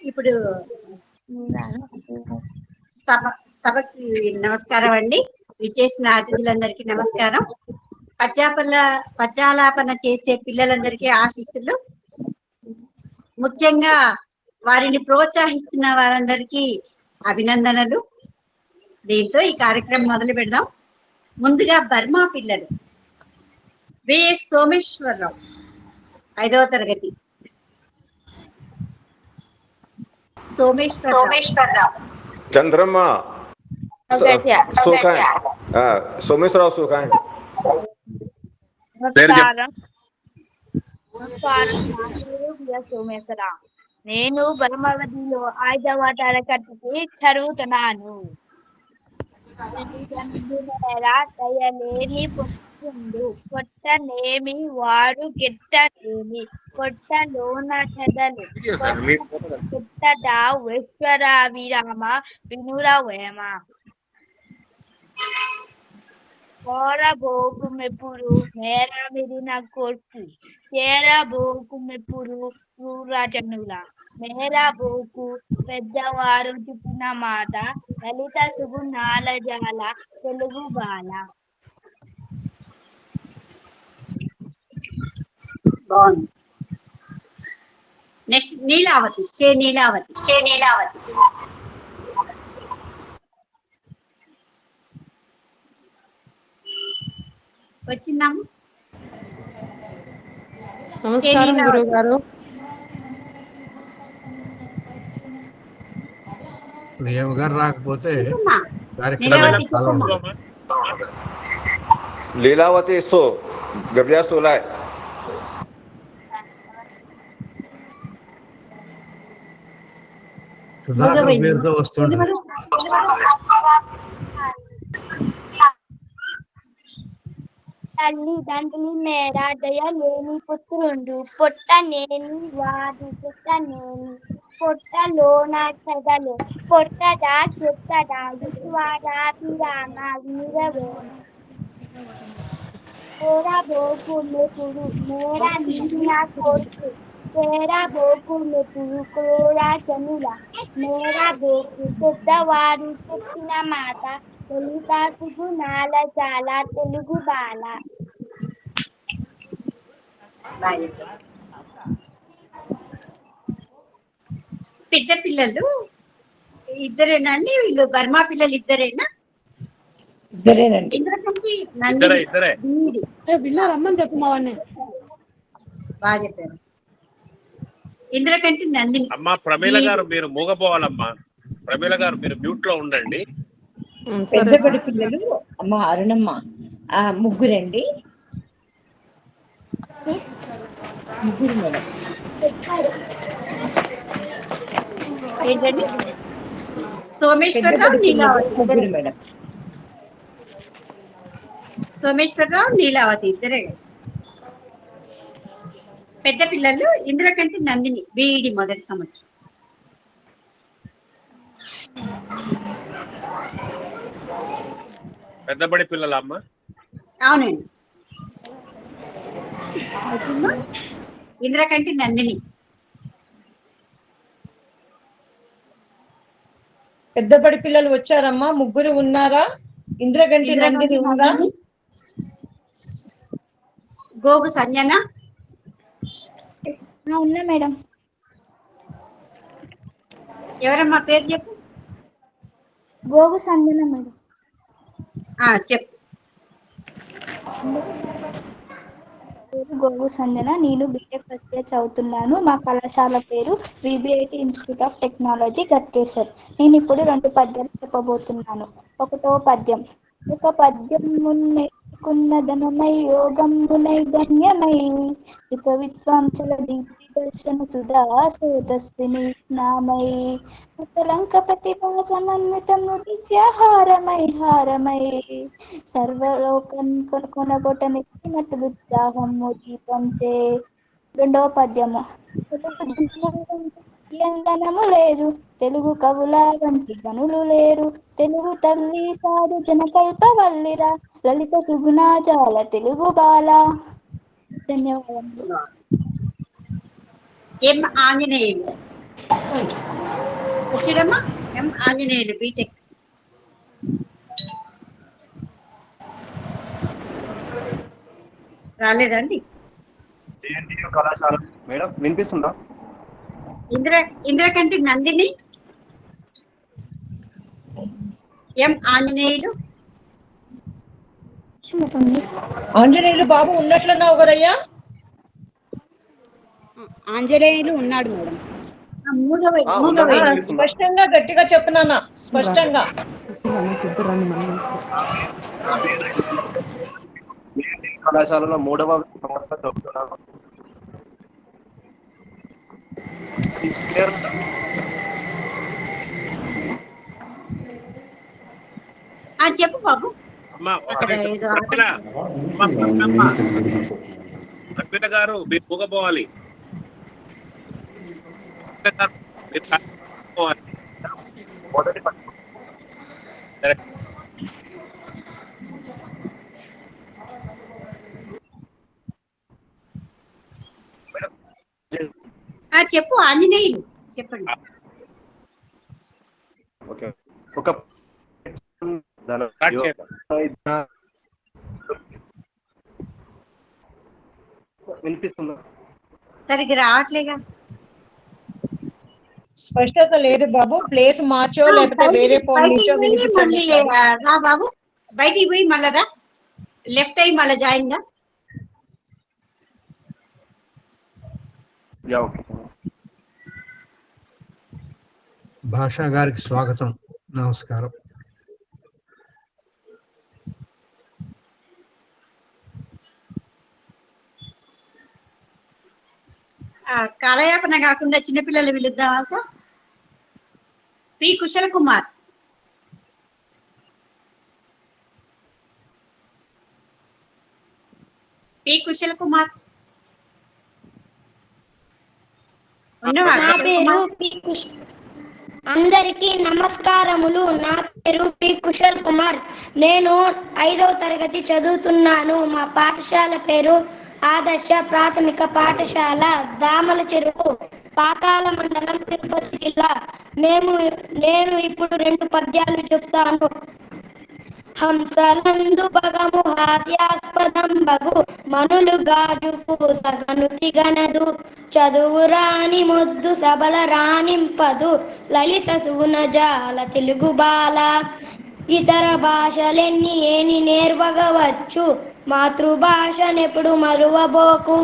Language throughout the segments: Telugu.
ఇప్పుడు సభ సభకి నమస్కారం అండి. విచ్చేసిన అతిథులందరికీ నమస్కారం. పద్యాలాపన చేసే పిల్లలందరికీ ఆశీస్సులు. ముఖ్యంగా వారిని ప్రోత్సహిస్తున్న వారందరికీ అభినందనలు. దీంతో ఈ కార్యక్రమం మొదలు పెడదాం. ముందుగా బర్మా పిల్లలు విఎస్ సోమేశ్వరరావు 5వ తరగతి. సోమేశ్వరరావు चंद्रमा सुखाए सोमेश्वरराव सुखाए సోమేశ్వరరావు. నేను బలమవతిలో 5వ తరగతికి చదువుతున్నాను. దయలేని పొట్టుండు పొట్టనేమి వారు గిట్టలేని పొట్టలోన చెదలు పుట్టదా విశ్వరావిరామ వినురవేమ కోరబోకుమెప్పుడు మేర మిరిన కొట్టు చేరబోకుమెప్పుడు క్రూరజనుల మేరబోకు పెద్దవారు చెప్పిన మాట లలిత సుగుణాల జాల తెలుగు బాల. బాగుంది. నెక్స్ట్ నీలావతి కే నీలావతి వచ్చిందాము. నమస్కారం గురువు గారు. గారు రాకపోతే लीलावती सो गबिया सोलाय పేరుతో వస్తుండే. తల్లిదండ్రులు మేర దయలేని పుత్రుండు పొట్టనేని వాడు పుట్టనేని పొట్టలోన చెదలు పొట్టదా చెత్తదా విశ్వరాభిరామ వీరవేమ కోరబోకుమెప్పుడు మేర మిరిన కొట్టు చేరబోకుమెప్పుడు క్రూరజనుల మేరబోకు పెద్దవారు చెప్పిన మాట లలిత సుగుణాల జాల తెలుగు బాల. పెద్ద పిల్లలు ఇద్దరేనా అండి? వీళ్ళు బర్మా పిల్లలు ఇద్దరేనా? ఇద్దరేనండి. రమ్మని చెప్పమని బాగా చెప్పారు. ఇంద్రకంటి నందిని. అమ్మా ప్రమీల గారు మీరు మూగపోవాలమ్మా. ప్రమీల గారు మీరు మ్యూట్ లో ఉండండి. పెద్దబడి పిల్లలు అమ్మ అరుణమ్మ ముగ్గురండి. ముగ్గురు మేడం. ఏంటండి? సోమేశ్వరరావు నీలావతి మేడం. సోమేశ్వరరావు నీలావతి ఇద్దరే. పెద్ద పిల్లలు ఇంద్రకంటి నందిని బీఈడి మొదటి సంవత్సరం. పెద్దబడి పిల్లల అమ్మ. అవునండి. ఇంద్రకంటి నందిని. పెద్దబడి పిల్లలు వచ్చారమ్మా. ముగ్గురు ఉన్నారా? ఇంద్రగంటి నందిని ఉందా? గోగు సంజన ఉన్నా మేడం. ఎవరమ్మా పేరు చెప్పు. గోగు సంజన మేడం. చెప్పు. గోగు సంజన. నేను బీటెక్ ఫస్ట్ ఇయర్ చదువుతున్నాను. మా కళాశాల పేరు VBIT institute of technology Ghatkesar. నేను ఇప్పుడు 2 పద్యాలు చెప్పబోతున్నాను. 1వ పద్యం. ఒక పద్యం నేర్చుకున్న ధనమై యోగమునై ధన్యమై సుఖ విద్వాంసుల దీప్తి దర్శన సుధా స్రోతస్విని స్నామై ఉత్తలంక ప్రతిభా సమన్వితము దివ్యాహారమై హారమై సర్వలోకం కొనగొట్ట నెత్తినట్టు ఉత్సాహము దీపంచే. 2వ పద్యము. ధనము లేదు తెలుగు కవుల వంటి గనులు లేరు తెలుగు తల్లి సాధు జనకల్పవల్లిరా లలిత సుగుణాజాల తెలుగు బాల. ధన్యవాదములు. ఎం ఆంజనేయులు వచ్చాడమ్మా ఎం ఆంజనేయులు బీటెక్. రాలేదండి. కళాశాల మేడం వినిపిస్తుందా? ఇంద్రకంటి నందిని ఎం ఆంజనేయులు. ఆంజనేయులు బాబు ఉన్నట్లున్నావు కదయ్యా? ఆంజనేయులు ఉన్నాడు మేడం. స్పష్టంగా గట్టిగా చెప్తున్నానా? స్పష్టంగా. కళాశాలలో 3వ సంవత్సరం చదువుతున్నాను. చెప్పు బాబు. ప్రవీణ గారు మీరు మూగపోవాలి. మొదటి చెప్పు ఆంజనేయులు చెప్పండి. ఓకే. ఒక వినిపిస్తుందా? సరిగ్గా రావట్లేగా. స్పష్టత లేదు బాబు. ప్లేస్ మార్చో లేకపోతే వేరే ఫోన్ నుంచో రా బాబు. బయటికి పోయి మళ్ళా రా. లెఫ్ట్ అయ్యి మళ్ళీ జాయిన్ గా. భాషా గారికి స్వాగతం, నమస్కారం. కాలయాపన కాకుండా చిన్నపిల్లలు పిలుద్దామా sir? P Kushal Kumar. P Kushal Kumar. అందరికీ నమస్కారములు. నా పేరు పి కుశల్ కుమార్. నేను 5వ తరగతి చదువుతున్నాను. మా పాఠశాల పేరు ఆదర్శ ప్రాథమిక పాఠశాల, దామల చెరువు, పాకాల మండలం, తిరుపతి జిల్లా. నేను ఇప్పుడు 2 పద్యాలు చెప్తాను. హంసలందు భగము హాస్యాస్పదం బగు మనులు గాజు పూసగను తిగనదు చదువు రాని మొద్దు సబల రాణింపదు లలిత సుగుణజాల తెలుగు బాల. ఇతర భాషలెన్ని ఏని నేర్వగవచ్చు మాతృభాషనెప్పుడు మరువబోకు.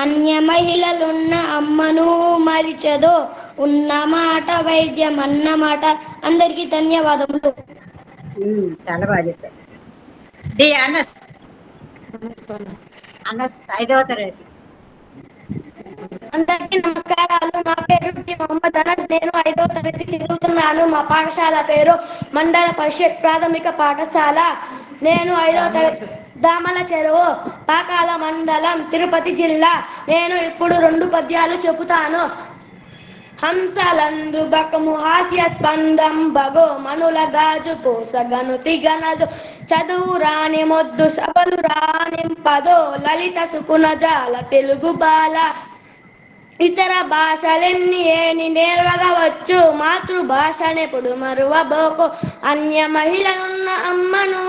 అన్య మహిళలున్న అమ్మను మరిచదో ఉన్న మాట వైద్యం అన్నమాట. అందరికీ ధన్యవాదములు. చాలా బాగా చెప్పారు. డి అనస్. అనస్ 5వ తరగతి. అందరికీ నమస్కారాలు. నా పేరు డి మొహమ్మద్ అనస్. నేను 5వ తరగతి చదువుతున్నాను. మా పాఠశాల పేరు మండల పరిషత్ ప్రాథమిక పాఠశాల. నేను 5వ తరగతి, దామల చెరువు, పాకాల మండలం, తిరుపతి జిల్లా. నేను ఇప్పుడు 2 పద్యాలు చెబుతాను. హంసలందు బకము హాస్య స్పందం బగో మనుల గాజు కోసగను తిగనదు చదువు రాని మొద్దు సబలు రానింపదో లలిత సుకునజాల తెలుగు బాల. ఇతర భాషలెన్ని ఏని నేర్వగవచ్చు మాతృభాషనెప్పుడు మరువబోకు. అన్య మహిళలున్న అమ్మను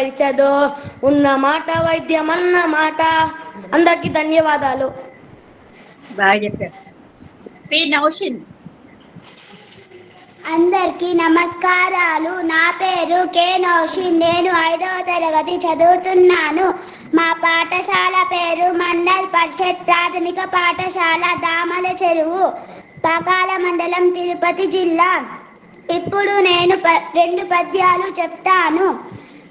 మరిచదో ఉన్న మాట వైద్యం అన్న మాట. అందరికీ ధన్యవాదాలు. బాగా చెప్పారు. పి నౌషిన్. అందరికీ నమస్కారాలు. నా పేరు కే నౌషిన్. నేను 5వ తరగతి చదువుతున్నాను. మా పాఠశాల పేరు మండల్ పరిషత్ ప్రాథమిక పాఠశాల, దామల చెరువు, పాకాల మండలం, తిరుపతి జిల్లా. ఇప్పుడు నేను 2 పద్యాలు చెప్తాను.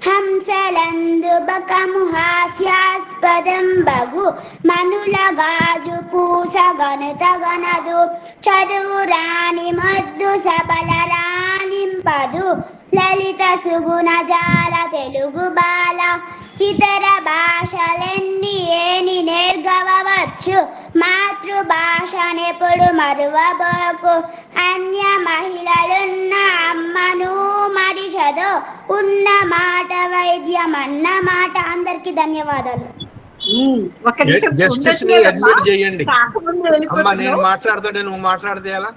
హంసలందు బకము హాస్యాస్పదం బగు మనుల గాజు పూస గణతగనదు చదువు రాని మొద్దు సబల రాణింపదు లలిత సుగుణ జాల తెలుగు బాల. ఇతర భాషలెన్ని ఏని నేర్గవచ్చు మాతృభాషనెప్పుడు మరువబోకు. అన్య మహిళలున్న అమ్మను మరిచదో ఉన్న మాట వైద్యం అన్న మాట. అందరికీ ధన్యవాదాలు. ఒక్క నిమిషం జస్టిస్ ని అడ్మిట్ చేయండి. కాకముందు అమ్మా, నేను వెళ్ళిపోతున్నావు. మాట్లాడుతుంటే నువ్వు మాట్లాడితే ఎలా?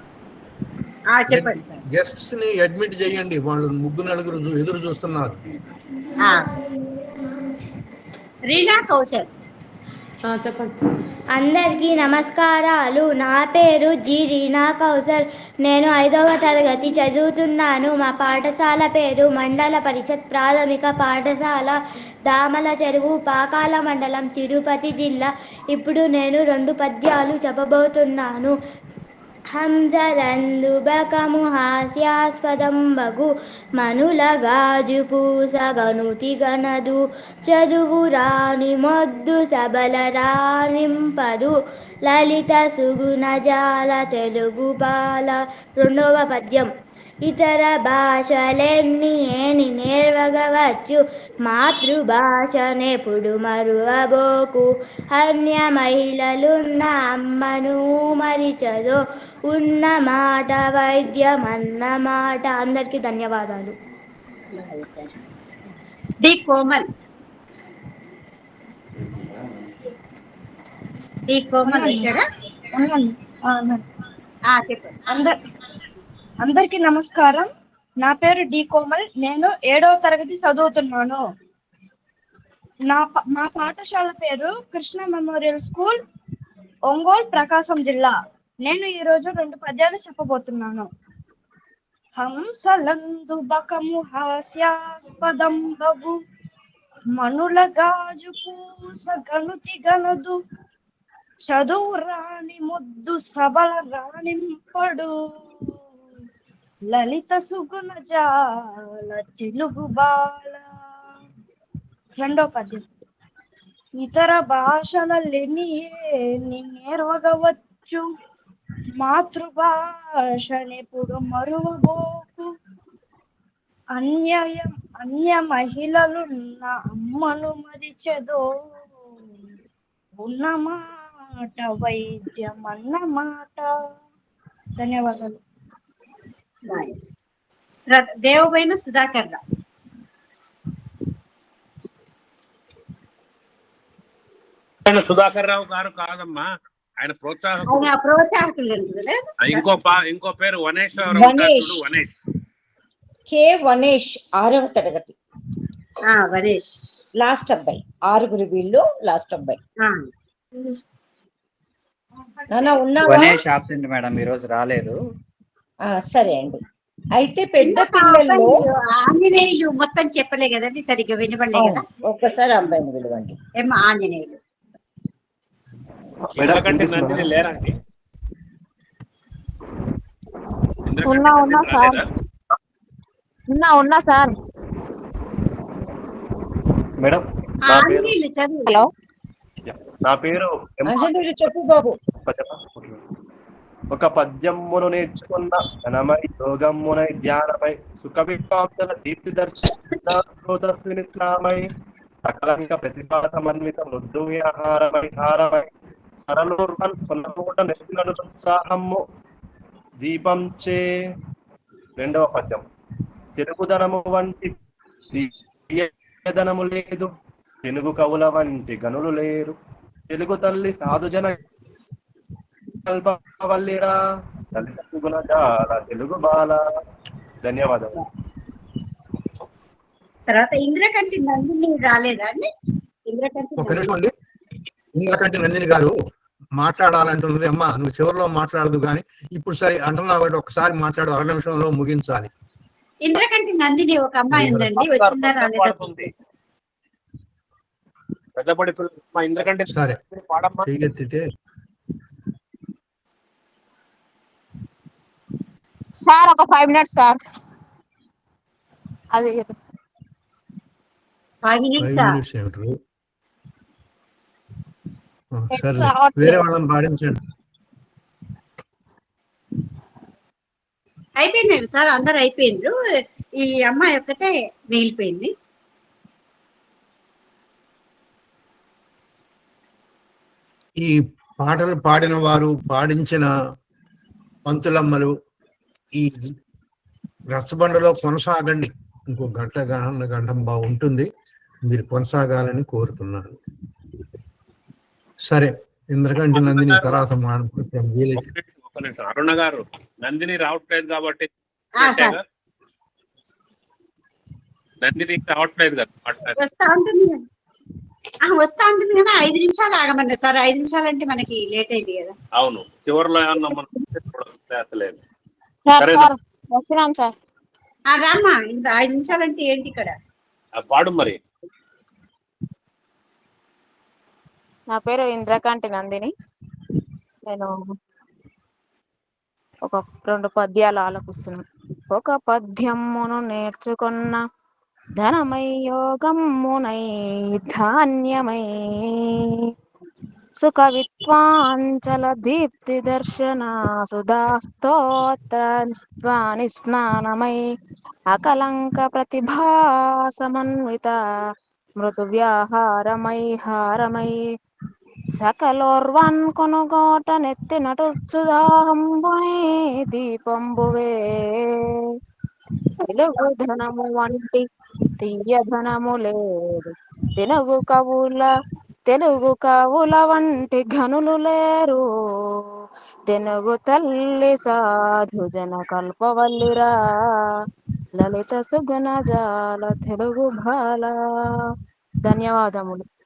చెప్పండి సార్. గెస్ట్స్ ని అడ్మిట్ చేయండి, వాళ్ళు ముగ్గురు నలుగురు ఎదురు చూస్తున్నారు. రీనా కౌశల్. చెప్పండి. అందరికీ నమస్కారాలు. నా పేరు జి రీనా కౌసర్. నేను 5వ తరగతి చదువుతున్నాను. మా పాఠశాల పేరు మండల పరిషత్ ప్రాథమిక పాఠశాల, దామల చెరువు, పాకాల మండలం, తిరుపతి జిల్లా. ఇప్పుడు నేను 2 పద్యాలు చెప్పబోతున్నాను. హంసరందు బకము హాస్యాస్పదం బగు మనుల గాజు పూసగనుతి గనదు చదువు రాని మొద్దు సబల రానింపదు లలిత సుగుణ జాల తెలుగు బాల. 2వ పద్యం. ఇతర భాషలెన్ని ఏని నేర్వగవచ్చు మాతృభాషనెప్పుడు మరువబోకు అన్య మహిళలున్న అమ్మను మరిచదో ఉన్న మాట వైద్యమన్న మాట. అందరికీ ధన్యవాదాలు. డి కోమల్. డి కోమల్ వచ్చాడా? చెప్పండి. అందరికీ నమస్కారం. నా పేరు డి కోమల్. నేను 7వ తరగతి చదువుతున్నాను. మా పాఠశాల పేరు కృష్ణ మెమోరియల్ స్కూల్, ఒంగోలు, ప్రకాశం జిల్లా. నేను ఈరోజు 2 పద్యాలు చెప్పబోతున్నాను. హంసలందు బకము హాస్యాస్పదం బగు మనుల గాజు పూస గనుతి గనదు చదువు రాని ముద్దు సబల రాణింపడు లలిత సుగుణ జాల తెలుగు బాల. 2వ పద్యం. ఇతర భాషలెన్ని నేర్వగవచ్చు మాతృభాషనెప్పుడు మరువబోకు అన్య మహిళలున్న అమ్మను మరిచెదో ఉన్న మాట వైద్యం అన్న మాట. ధన్యవాదాలు. దేవబైన సుధాకర్ రావు. సుధాకర్ రావు గారు కాదమ్మా, ఆయన ప్రోత్సాహకులు. ఇంకో పేరు వనేష్. కే వనేష్ 6వ తరగతి. వనేష్ లాస్ట్ అబ్బాయి. 6గురు వీళ్ళు, లాస్ట్ అబ్బాయి. నాన్న ఉన్నావా? మేడం ఈరోజు రాలేదు. సరే అండి. అయితే పెద్ద పిల్లలు ఆంజనేయులు మొత్తం చెప్పలే కదండి, సరిగ్గా వినపడలే కదా. ఒక్కసారి అబ్బాయిని పిలవండి. ఏమో ఆంజనేయులు. లేరండి. ఉన్నా సార్. ఉన్నా సార్. మేడం, ఆంజనేయులు చదువు. హలో, నా పేరు చెప్పు బాబు. ఒక పద్యమును నేర్చుకున్న ఘనమై యోగమునై ధ్యానమై సుఖ విద్వాంసల దీప్తి దర్శిని స్నామై అకలంక ప్రతిభా సమన్విత మృదు విహారమై సరళోర్వన్ కొనకూట నెత్తినను ఉత్సాహము దీపంచే. 2వ పద్యం. తెలుగుదనము వంటి ధనము లేదు తెలుగు కవుల వంటి గనులు లేరు తెలుగు తల్లి సాధుజన కల్పవల్లిరా లలిత సుగుణ జాల తెలుగు బాల. ధన్యవాదాలు. తర్వాత ఇంద్రకంటి నందిని రాలేదా అండి? ఇంద్రకంటి నందిని గారు మాట్లాడాలంటున్నది. అమ్మా, నువ్వు చివరిలో మాట్లాడదు కానీ ఇప్పుడు సరే అంటున్నావు కాబట్టి ఒకసారి మాట్లాడు, 1 నిమిషంలో ముగించాలి. ఇంద్రకంటి నందిని ఒక అమ్మాయి ఉందండి, వచ్చిందా రాలేదా? పెద్దపడి ఇంద్రకంటి సరే చెయ్యెత్తితే. సార్ ఒక 5 minutes సార్. అది 5 minutes ఏమిటారు? సరే, వేరే వాళ్ళని పాడించండి. అయిపోయినారు సార్, అందరు అయిపోయినారు. ఈ అమ్మాయి ఒక్కతే మిగిలిపోయింది. ఈ పాటలు పాడిన వారు, పాడించిన పంతులమ్మలు ఈ రచ్చబండలో కొనసాగండి. ఇంకో గంట బాగుంటుంది, మీరు కొనసాగాలని కోరుతున్నాను. సరే ఇంద్రకంటి నందిని గారు, తర్వాత ఒక నిమిషం అరుణ గారు, నందిని రావట్లేదు కాబట్టి సార్ నందిని రావట్లేదు కదా మాట్లాడి. వస్తా ఉంటుంది కదా. వస్తా ఉంటుంది కదా, 5 నిమిషాలు ఆగమన్నా సార్. 5 నిమిషాలు అంటే మనకి లేట్ అయింది కదా. అవును, చివరిలో ఏమన్నా మనం లేదు. వచ్చినాం సార్. రామ్మా, ఇంత 5 నిమిషాలు అంటే ఏంటి ఇక్కడ? పాడు మరి. నా పేరు ఇంద్రకాంటి నందిని. నేను ఒక 2 పద్యాలు ఆలపిస్తున్నాను. ఒక పద్యమును నేర్చుకున్న ధనమై యోగమునై ధాన్యమై సుఖవిత్వాంచల దీప్తి దర్శన సుధాస్తోత్ర స్నానమై అకలంక ప్రతిభా సమన్విత మృదు వ్యాహారమై హారమై సకలోర్వన్ కొనుగోట నెత్తినటుత్సుదాహంబునే దీపంబువే తెలుగు ధనము వంటి తీయ ధనము లేదు తెలుగు కవుల వంటి ఘనులు లేరు తెలుగు తల్లి సాధు జన కల్పవల్లిరా లలిత సుగుణ జాల తెలుగు బాల. ధన్యవాదములు.